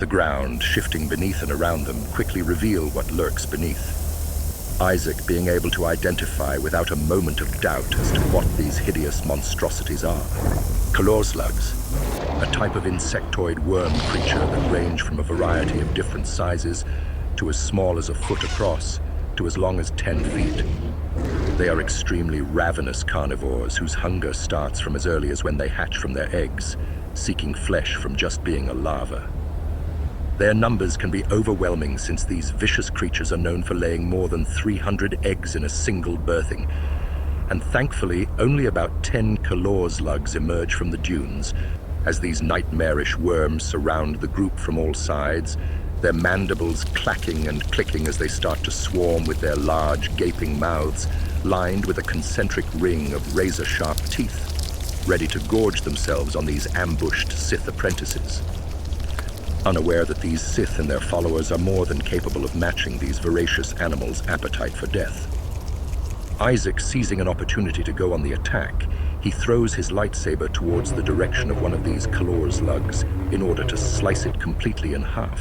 The ground, shifting beneath and around them, quickly reveal what lurks beneath. Isaac being able to identify without a moment of doubt as to what these hideous monstrosities are. Color slugs, a type of insectoid worm creature that range from a variety of different sizes to as small as a foot across to as long as 10 feet. They are extremely ravenous carnivores whose hunger starts from as early as when they hatch from their eggs, seeking flesh from just being a larva. Their numbers can be overwhelming since these vicious creatures are known for laying more than 300 eggs in a single birthing. And thankfully, only about 10 color slugs emerge from the dunes as these nightmarish worms surround the group from all sides, their mandibles clacking and clicking as they start to swarm with their large, gaping mouths lined with a concentric ring of razor-sharp teeth, ready to gorge themselves on these ambushed Sith apprentices. Unaware that these Sith and their followers are more than capable of matching these voracious animals' appetite for death. Isaac, seizing an opportunity to go on the attack, he throws his lightsaber towards the direction of one of these color slugs in order to slice it completely in half.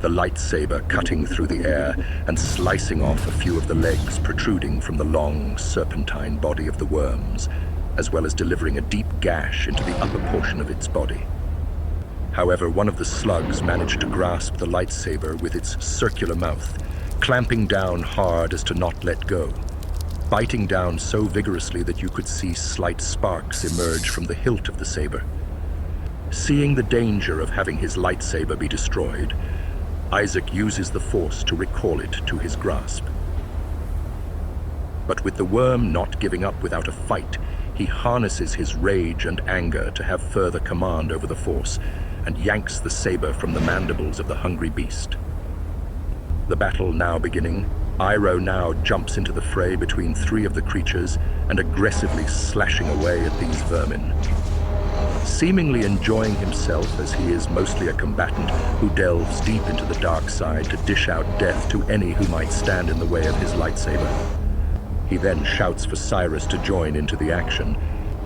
The lightsaber cutting through the air and slicing off a few of the legs protruding from the long, serpentine body of the worms, as well as delivering a deep gash into the upper portion of its body. However, one of the slugs managed to grasp the lightsaber with its circular mouth, clamping down hard as to not let go, biting down so vigorously that you could see slight sparks emerge from the hilt of the saber. Seeing the danger of having his lightsaber be destroyed, Isaac uses the Force to recall it to his grasp. But with the worm not giving up without a fight, he harnesses his rage and anger to have further command over the Force, and yanks the saber from the mandibles of the hungry beast. The battle now beginning, Iroh now jumps into the fray between 3 of the creatures and aggressively slashing away at these vermin. Seemingly enjoying himself as he is mostly a combatant who delves deep into the dark side to dish out death to any who might stand in the way of his lightsaber. He then shouts for Cyrus to join into the action.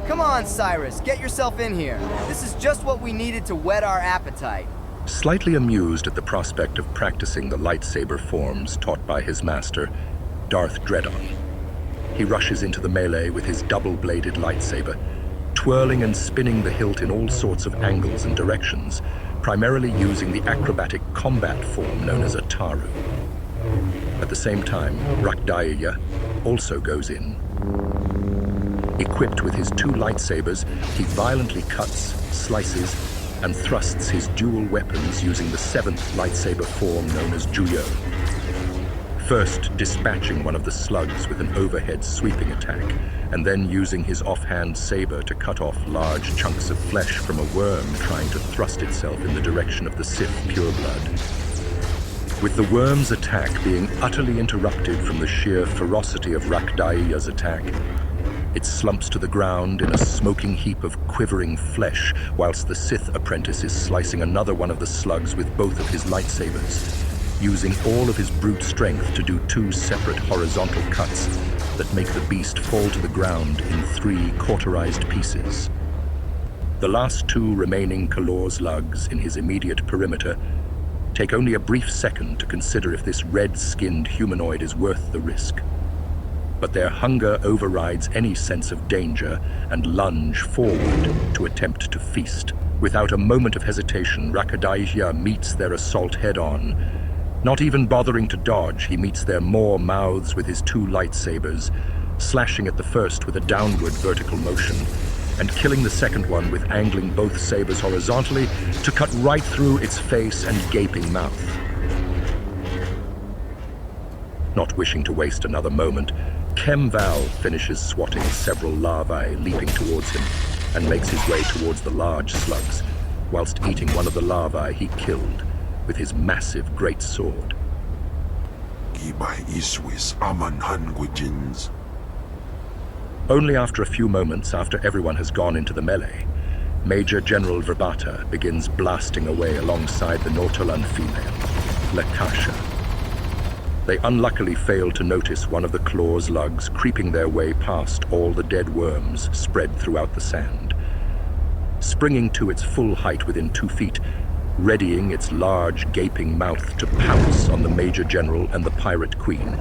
Come on, Cyrus, get yourself in here. This is just what we needed to whet our appetite. Slightly amused at the prospect of practicing the lightsaber forms taught by his master, Darth Dreadon, he rushes into the melee with his double-bladed lightsaber, twirling and spinning the hilt in all sorts of angles and directions, primarily using the acrobatic combat form known as a Taru. At the same time, Rakdaiya also goes in. Equipped with his 2 lightsabers, he violently cuts, slices, and thrusts his dual weapons using the 7th lightsaber form known as Juyo. First dispatching one of the slugs with an overhead sweeping attack, and then using his offhand saber to cut off large chunks of flesh from a worm trying to thrust itself in the direction of the Sith pureblood. With the worm's attack being utterly interrupted from the sheer ferocity of Rakdaiya's attack, it slumps to the ground in a smoking heap of quivering flesh, whilst the Sith apprentice is slicing another one of the slugs with both of his lightsabers, using all of his brute strength to do 2 separate horizontal cuts that make the beast fall to the ground in 3 cauterized pieces. The last 2 remaining color slugs in his immediate perimeter take only a brief second to consider if this red-skinned humanoid is worth the risk. But their hunger overrides any sense of danger and lunge forward to attempt to feast. Without a moment of hesitation, Rakdaiya meets their assault head-on. Not even bothering to dodge, he meets their maw mouths with his 2 lightsabers, slashing at the first with a downward vertical motion, and killing the second one with angling both sabers horizontally to cut right through its face and gaping mouth. Not wishing to waste another moment, Kemval finishes swatting several larvae leaping towards him and makes his way towards the large slugs, whilst eating one of the larvae he killed with his massive great sword. Only after a few moments after everyone has gone into the melee, Major General Verbata begins blasting away alongside the Nortolan female, Lakasha. They unluckily fail to notice one of the claw slugs creeping their way past all the dead worms spread throughout the sand. Springing to its full height within 2 feet, readying its large, gaping mouth to pounce on the Major General and the Pirate Queen.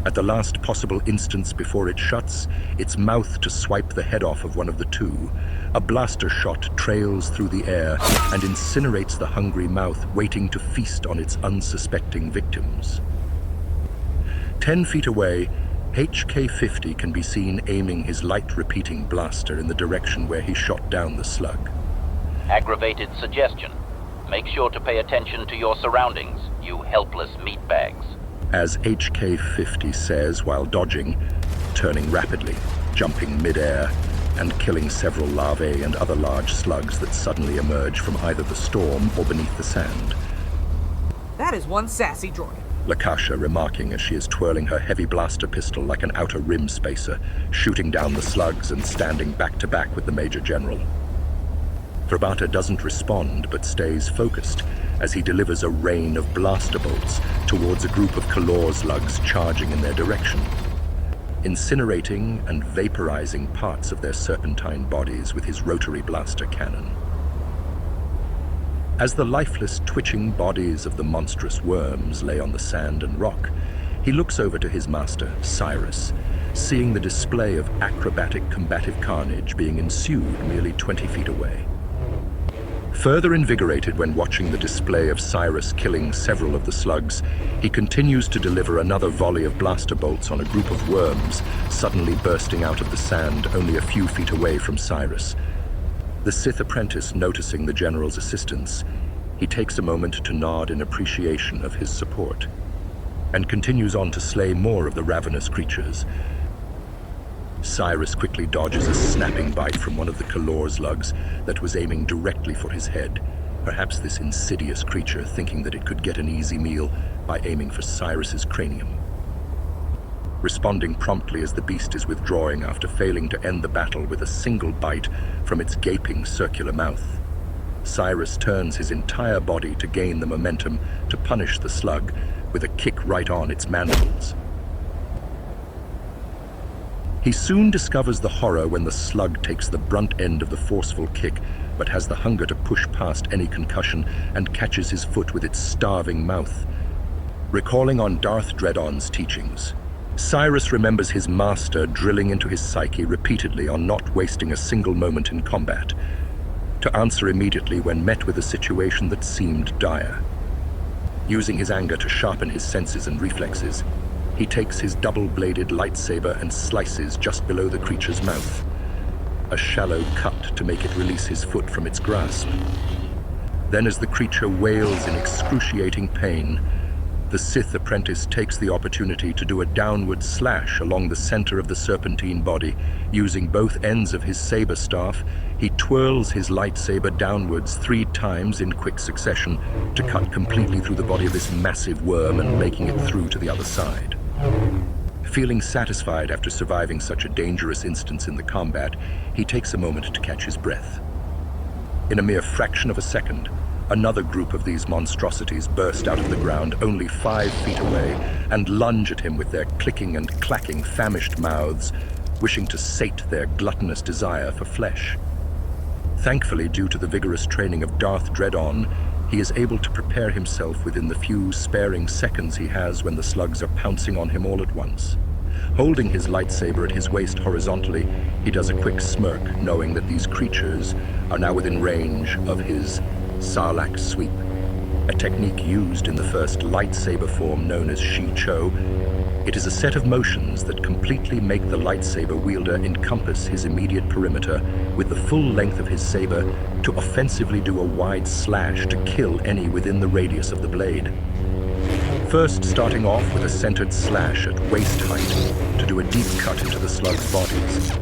At the last possible instance before it shuts, its mouth to swipe the head off of one of the two, a blaster shot trails through the air and incinerates the hungry mouth waiting to feast on its unsuspecting victims. 10 feet away, HK-50 can be seen aiming his light-repeating blaster in the direction where he shot down the slug. Aggravated suggestion. Make sure to pay attention to your surroundings, you helpless meatbags. As HK-50 says while dodging, turning rapidly, jumping mid-air, and killing several larvae and other large slugs that suddenly emerge from either the storm or beneath the sand. That is one sassy droid. Lakasha remarking as she is twirling her heavy blaster pistol like an outer rim spacer, shooting down the slugs and standing back-to-back with the Major General. Verbata doesn't respond but stays focused as he delivers a rain of blaster bolts towards a group of Kalor slugs charging in their direction, incinerating and vaporizing parts of their serpentine bodies with his rotary blaster cannon. As the lifeless, twitching bodies of the monstrous worms lay on the sand and rock, he looks over to his master, Cyrus, seeing the display of acrobatic combative carnage being ensued merely 20 feet away. Further invigorated when watching the display of Cyrus killing several of the slugs, he continues to deliver another volley of blaster bolts on a group of worms suddenly bursting out of the sand only a few feet away from Cyrus. The Sith apprentice noticing the general's assistance, he takes a moment to nod in appreciation of his support, and continues on to slay more of the ravenous creatures. Cyrus quickly dodges a snapping bite from one of the Kalor slugs that was aiming directly for his head, perhaps this insidious creature thinking that it could get an easy meal by aiming for Cyrus's cranium. Responding promptly as the beast is withdrawing after failing to end the battle with a single bite from its gaping circular mouth, Cyrus turns his entire body to gain the momentum to punish the slug with a kick right on its mandibles. He soon discovers the horror when the slug takes the brunt end of the forceful kick, but has the hunger to push past any concussion and catches his foot with its starving mouth. Recalling on Darth Dreadon's teachings, Cyrus remembers his master drilling into his psyche repeatedly on not wasting a single moment in combat, to answer immediately when met with a situation that seemed dire. Using his anger to sharpen his senses and reflexes, he takes his double-bladed lightsaber and slices just below the creature's mouth, a shallow cut to make it release his foot from its grasp. Then as the creature wails in excruciating pain, the Sith apprentice takes the opportunity to do a downward slash along the center of the serpentine body. Using both ends of his saber staff, he twirls his lightsaber downwards 3 times in quick succession to cut completely through the body of this massive worm and making it through to the other side. Feeling satisfied after surviving such a dangerous instance in the combat, he takes a moment to catch his breath. In a mere fraction of a second, another group of these monstrosities burst out of the ground only 5 feet away and lunge at him with their clicking and clacking famished mouths, wishing to sate their gluttonous desire for flesh. Thankfully, due to the vigorous training of Darth Dreadon, he is able to prepare himself within the few sparing seconds he has when the slugs are pouncing on him all at once. Holding his lightsaber at his waist horizontally, he does a quick smirk, knowing that these creatures are now within range of his Sarlacc sweep, a technique used in the first lightsaber form known as Shi-Cho. It is a set of motions that completely make the lightsaber wielder encompass his immediate perimeter with the full length of his saber to offensively do a wide slash to kill any within the radius of the blade. First starting off with a centered slash at waist height to do a deep cut into the slug's bodies.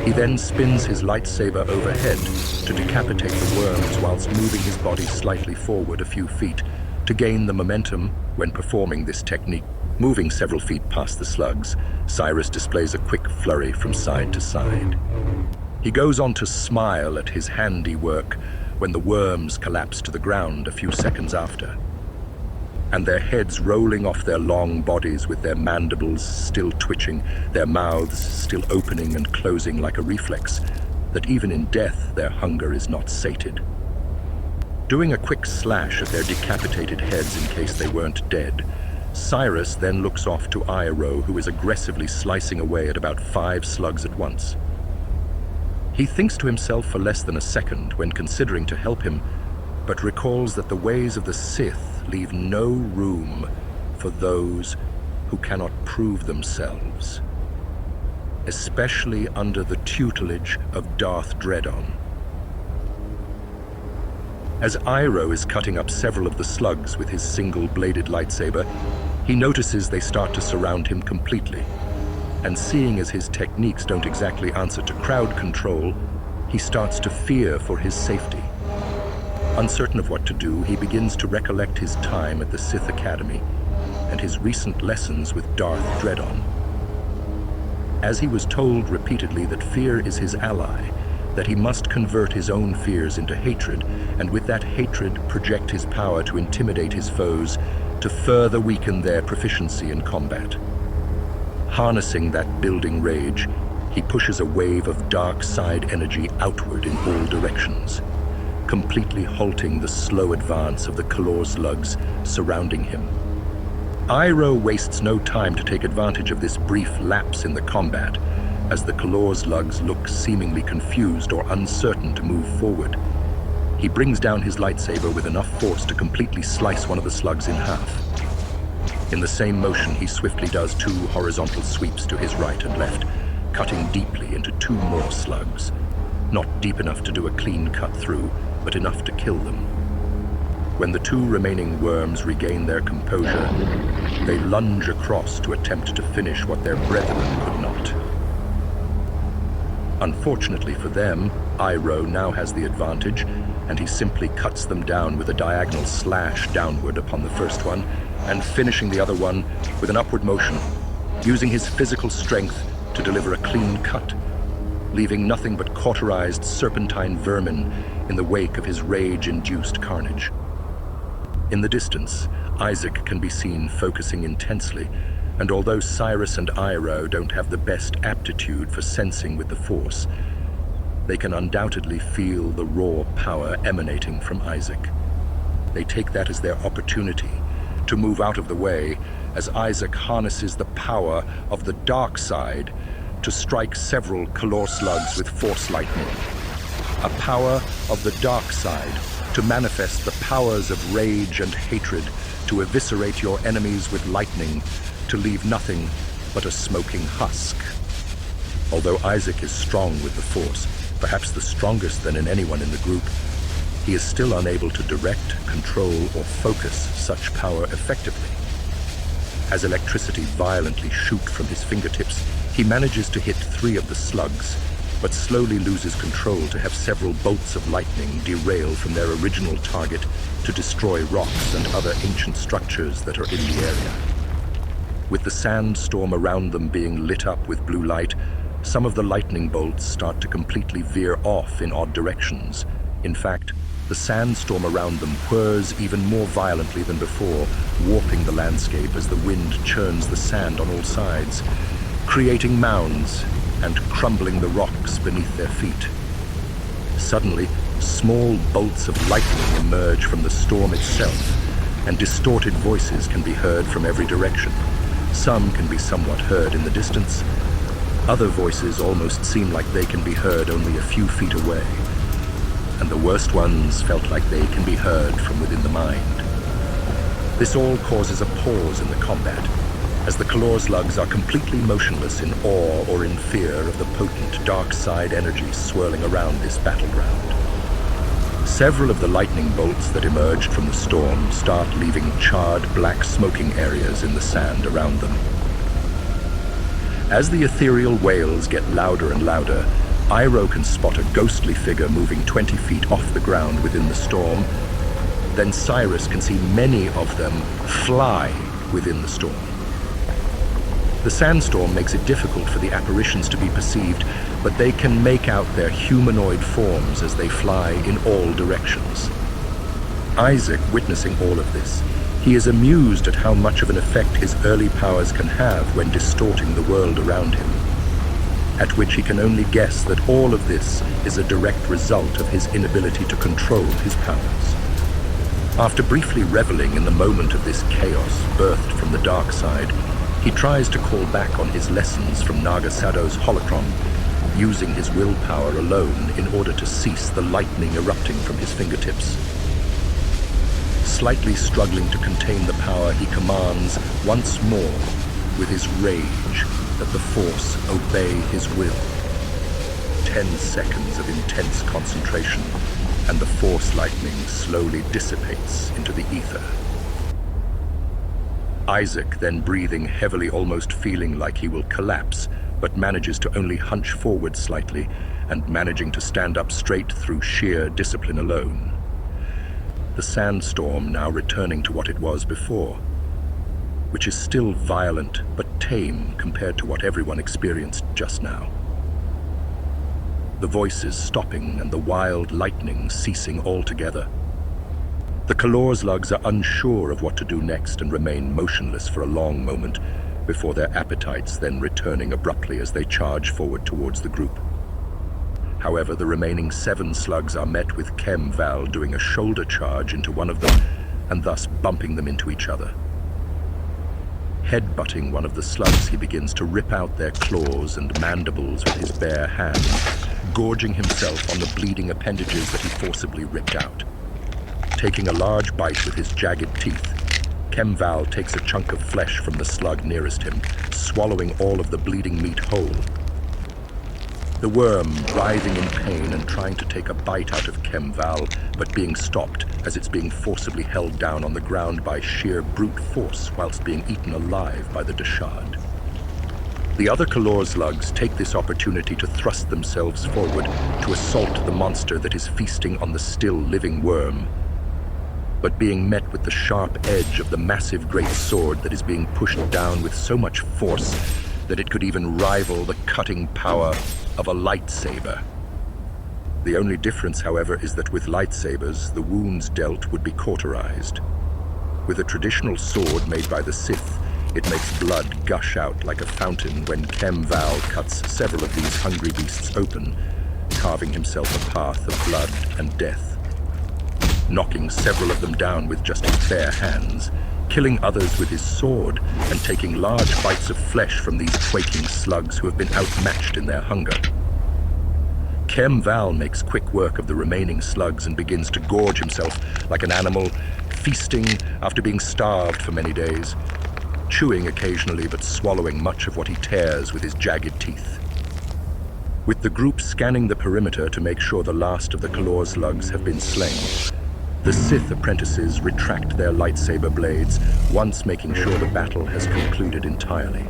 He then spins his lightsaber overhead to decapitate the worms whilst moving his body slightly forward a few feet to gain the momentum when performing this technique. Moving several feet past the slugs, Cyrus displays a quick flurry from side to side. He goes on to smile at his handiwork when the worms collapse to the ground a few seconds after, and their heads rolling off their long bodies with their mandibles still twitching, their mouths still opening and closing like a reflex, that even in death their hunger is not sated. Doing a quick slash at their decapitated heads in case they weren't dead, Cyrus then looks off to Iroh, who is aggressively slicing away at about 5 slugs at once. He thinks to himself for less than a second when considering to help him, but recalls that the ways of the Sith leave no room for those who cannot prove themselves, especially under the tutelage of Darth Dreadon. As Iroh is cutting up several of the slugs with his single-bladed lightsaber, he notices they start to surround him completely, and seeing as his techniques don't exactly answer to crowd control, he starts to fear for his safety. Uncertain of what to do, he begins to recollect his time at the Sith Academy and his recent lessons with Darth Dreadon. As he was told repeatedly that fear is his ally, that he must convert his own fears into hatred, and with that hatred project his power to intimidate his foes, to further weaken their proficiency in combat. Harnessing that building rage, he pushes a wave of dark side energy outward in all directions, completely halting the slow advance of the Kalor slugs surrounding him. Iroh wastes no time to take advantage of this brief lapse in the combat, as the Kalor slugs look seemingly confused or uncertain to move forward. He brings down his lightsaber with enough force to completely slice one of the slugs in half. In the same motion, he swiftly does 2 horizontal sweeps to his right and left, cutting deeply into 2 more slugs. Not deep enough to do a clean cut through, but enough to kill them. When the 2 remaining worms regain their composure, they lunge across to attempt to finish what their brethren could not. Unfortunately for them, Iroh now has the advantage, and he simply cuts them down with a diagonal slash downward upon the first one, and finishing the other one with an upward motion, using his physical strength to deliver a clean cut, leaving nothing but cauterized serpentine vermin in the wake of his rage-induced carnage. In the distance, Isaac can be seen focusing intensely, and although Cyrus and Iroh don't have the best aptitude for sensing with the Force, they can undoubtedly feel the raw power emanating from Isaac. They take that as their opportunity to move out of the way as Isaac harnesses the power of the dark side to strike several Kalor slugs with Force lightning. A power of the dark side to manifest the powers of rage and hatred, to eviscerate your enemies with lightning, to leave nothing but a smoking husk. Although Isaac is strong with the Force, perhaps the strongest than in anyone in the group, he is still unable to direct, control, or focus such power effectively. As electricity violently shoots from his fingertips, he manages to hit 3 of the slugs, but slowly loses control to have several bolts of lightning derail from their original target to destroy rocks and other ancient structures that are in the area. With the sandstorm around them being lit up with blue light, some of the lightning bolts start to completely veer off in odd directions. In fact, the sandstorm around them whirs even more violently than before, warping the landscape as the wind churns the sand on all sides, creating mounds and crumbling the rocks beneath their feet. Suddenly, small bolts of lightning emerge from the storm itself, and distorted voices can be heard from every direction. Some can be somewhat heard in the distance. Other voices almost seem like they can be heard only a few feet away. And the worst ones felt like they can be heard from within the mind. This all causes a pause in the combat, as the Kalor slugs are completely motionless in awe or in fear of the potent dark side energy swirling around this battleground. Several of the lightning bolts that emerged from the storm start leaving charred black smoking areas in the sand around them. As the ethereal wails get louder and louder, Iroh can spot a ghostly figure moving 20 feet off the ground within the storm. Then Cyrus can see many of them fly within the storm. The sandstorm makes it difficult for the apparitions to be perceived, but they can make out their humanoid forms as they fly in all directions. Isaac, witnessing all of this, he is amused at how much of an effect his early powers can have when distorting the world around him, at which he can only guess that all of this is a direct result of his inability to control his powers. After briefly reveling in the moment of this chaos birthed from the dark side, he tries to call back on his lessons from Nagasado's holocron, using his willpower alone in order to cease the lightning erupting from his fingertips. Slightly struggling to contain the power, he commands once more with his rage that the Force obey his will. 10 seconds of intense concentration, and the Force lightning slowly dissipates into the ether. Isaac, then breathing heavily, almost feeling like he will collapse, but manages to only hunch forward slightly, and managing to stand up straight through sheer discipline alone. The sandstorm now returning to what it was before, which is still violent but tame compared to what everyone experienced just now. The voices stopping and the wild lightning ceasing altogether. The Kalor's are unsure of what to do next and remain motionless for a long moment before their appetites then returning abruptly as they charge forward towards the group. However, the remaining 7 slugs are met with Chem Val doing a shoulder charge into one of them and thus bumping them into each other. Headbutting one of the slugs, he begins to rip out their claws and mandibles with his bare hands, gorging himself on the bleeding appendages that he forcibly ripped out. Taking a large bite with his jagged teeth, Chem Val takes a chunk of flesh from the slug nearest him, swallowing all of the bleeding meat whole. The worm, writhing in pain and trying to take a bite out of Chem Val, but being stopped as it's being forcibly held down on the ground by sheer brute force whilst being eaten alive by the Dashad. The other Kalor's take this opportunity to thrust themselves forward to assault the monster that is feasting on the still living worm, but being met with the sharp edge of the massive great sword that is being pushed down with so much force that it could even rival the cutting power of a lightsaber. The only difference, however, is that with lightsabers, the wounds dealt would be cauterized. With a traditional sword made by the Sith, it makes blood gush out like a fountain when Chem Val cuts several of these hungry beasts open, carving himself a path of blood and death. Knocking several of them down with just his bare hands, killing others with his sword, and taking large bites of flesh from these quaking slugs who have been outmatched in their hunger. Chem Val makes quick work of the remaining slugs and begins to gorge himself like an animal, feasting after being starved for many days, chewing occasionally but swallowing much of what he tears with his jagged teeth. With the group scanning the perimeter to make sure the last of the Kalor's have been slain, the Sith apprentices retract their lightsaber blades, once making sure the battle has concluded entirely.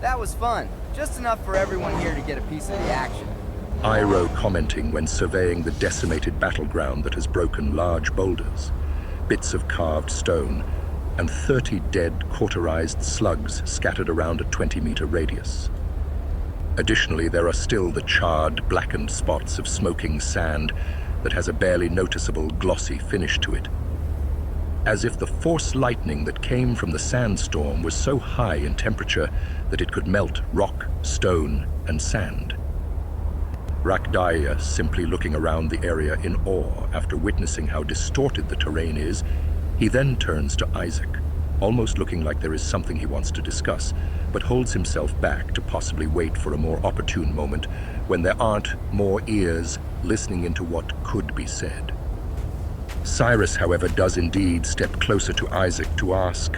That was fun. Just enough for everyone here to get a piece of the action. Iroh commenting when surveying the decimated battleground that has broken large boulders, bits of carved stone, and 30 dead, cauterized slugs scattered around a 20-meter radius. Additionally, there are still the charred, blackened spots of smoking sand that has a barely noticeable glossy finish to it, as if the force lightning that came from the sandstorm was so high in temperature that it could melt rock, stone, and sand. Rakdaya simply looking around the area in awe after witnessing how distorted the terrain is, he then turns to Isaac, almost looking like there is something he wants to discuss, but holds himself back to possibly wait for a more opportune moment when there aren't more ears listening into what could be said. Cyrus, however, does indeed step closer to Isaac to ask,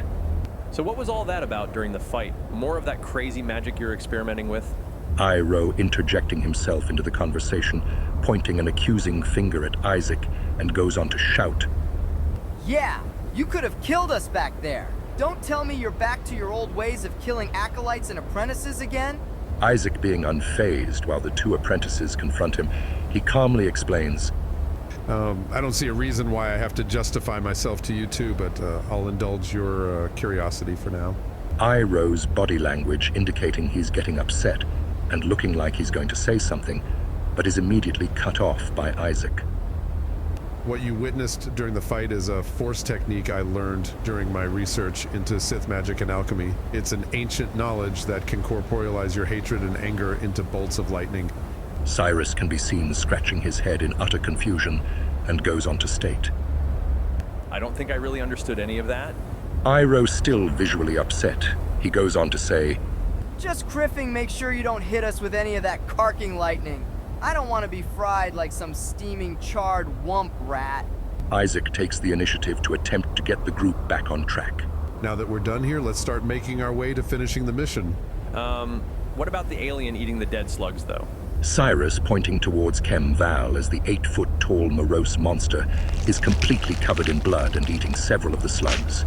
"So what was all that about during the fight? More of that crazy magic you're experimenting with?" Iroh interjecting himself into the conversation, pointing an accusing finger at Isaac, and goes on to shout, Yeah, you could have killed us back there. Don't tell me you're back to your old ways of killing acolytes and apprentices again? Isaac being unfazed while the 2 apprentices confront him, he calmly explains, I don't see a reason why I have to justify myself to you two, but I'll indulge your curiosity for now. Iroh's body language indicating he's getting upset and looking like he's going to say something, but is immediately cut off by Isaac. What you witnessed during the fight is a force technique I learned during my research into Sith magic and alchemy. It's an ancient knowledge that can corporealize your hatred and anger into bolts of lightning. Cyrus can be seen scratching his head in utter confusion and goes on to state, I don't think I really understood any of that. Iroh still visually upset. He goes on to say, Just criffing, make sure you don't hit us with any of that carking lightning. I don't want to be fried like some steaming charred wump rat. Isaac takes the initiative to attempt to get the group back on track. Now that we're done here, let's start making our way to finishing the mission. What about the alien eating the dead slugs, though? Cyrus, pointing towards Kem Val as the 8-foot-tall morose monster, is completely covered in blood and eating several of the slugs.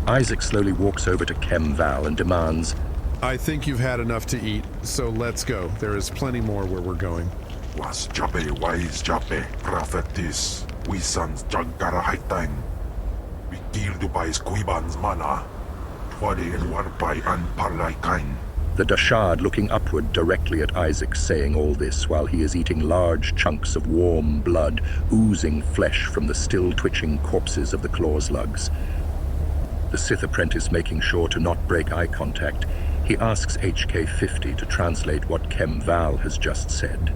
Isaac slowly walks over to Kem Val and demands, I think you've had enough to eat, so let's go. There is plenty more where we're going. Was Jabe wise Jabe prophetis, we sons Jankara Haitang. We killed Dubai's Kuiban's mana. Twadi and Warpai and Parlai Kain. the Dashad looking upward directly at Isaac, saying all this while he is eating large chunks of warm blood, oozing flesh from the still twitching corpses of the claw slugs. The Sith apprentice, making sure to not break eye contact, he asks HK-50 to translate what Kem Val has just said.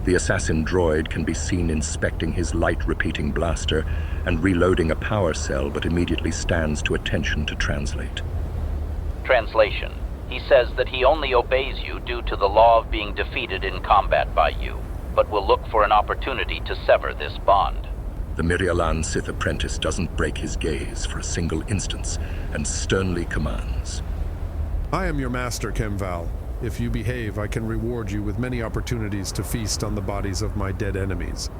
The assassin droid can be seen inspecting his light-repeating blaster and reloading a power cell, but immediately stands to attention to translate. Translation. He says that he only obeys you due to the law of being defeated in combat by you, but will look for an opportunity to sever this bond. The Mirialan Sith apprentice doesn't break his gaze for a single instance and sternly commands. I am your master, Kem Val. If you behave, I can reward you with many opportunities to feast on the bodies of my dead enemies.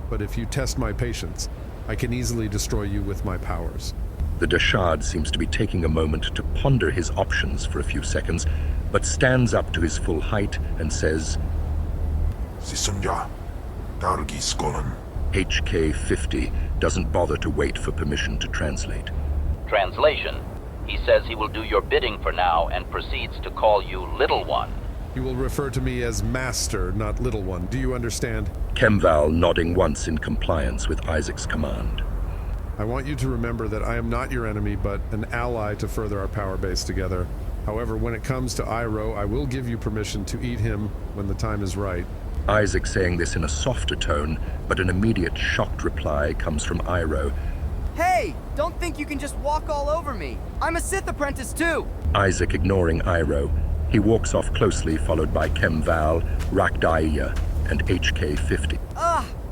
But if you test my patience, I can easily destroy you with my powers. The Dashad seems to be taking a moment to ponder his options for a few seconds, but stands up to his full height and says, Sisunja, Dargis Golan. HK-50 doesn't bother to wait for permission to translate. Translation. He says he will do your bidding for now and proceeds to call you Little One. You will refer to me as Master, not Little One. Do you understand? Kem Val nodding once in compliance with Isaac's command. I want you to remember that I am not your enemy, but an ally to further our power base together. However, when it comes to Iroh, I will give you permission to eat him when the time is right. Isaac saying this in a softer tone, but an immediate shocked reply comes from Iroh. Hey, don't think you can just walk all over me. I'm a Sith apprentice too. Isaac ignoring Iroh. He walks off closely, followed by Kem Val, Rakdaiya, and HK-50.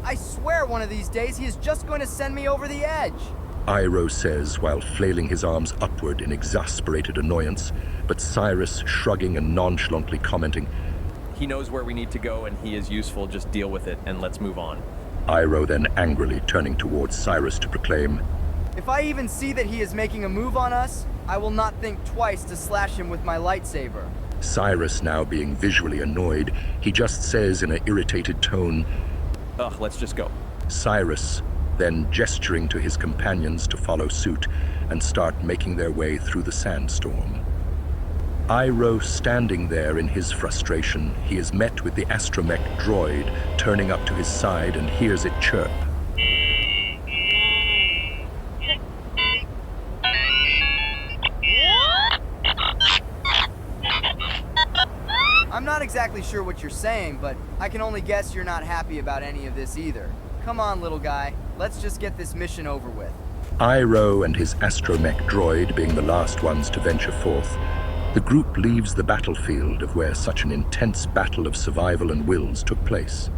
I swear one of these days he is just going to send me over the edge. Iroh says while flailing his arms upward in exasperated annoyance, but Cyrus shrugging and nonchalantly commenting, He knows where we need to go and he is useful, just deal with it and let's move on. Iroh then angrily turning towards Cyrus to proclaim, If I even see that he is making a move on us, I will not think twice to slash him with my lightsaber. Cyrus now being visually annoyed, he just says in an irritated tone, Ugh, let's just go. Cyrus, then gesturing to his companions to follow suit and start making their way through the sandstorm. Iroh standing there in his frustration, he is met with the astromech droid turning up to his side and hears it chirp. I'm not exactly sure what you're saying, but I can only guess you're not happy about any of this either. Come on, little guy. Let's just get this mission over with. Iroh and his astromech droid being the last ones to venture forth, the group leaves the battlefield of where such an intense battle of survival and wills took place.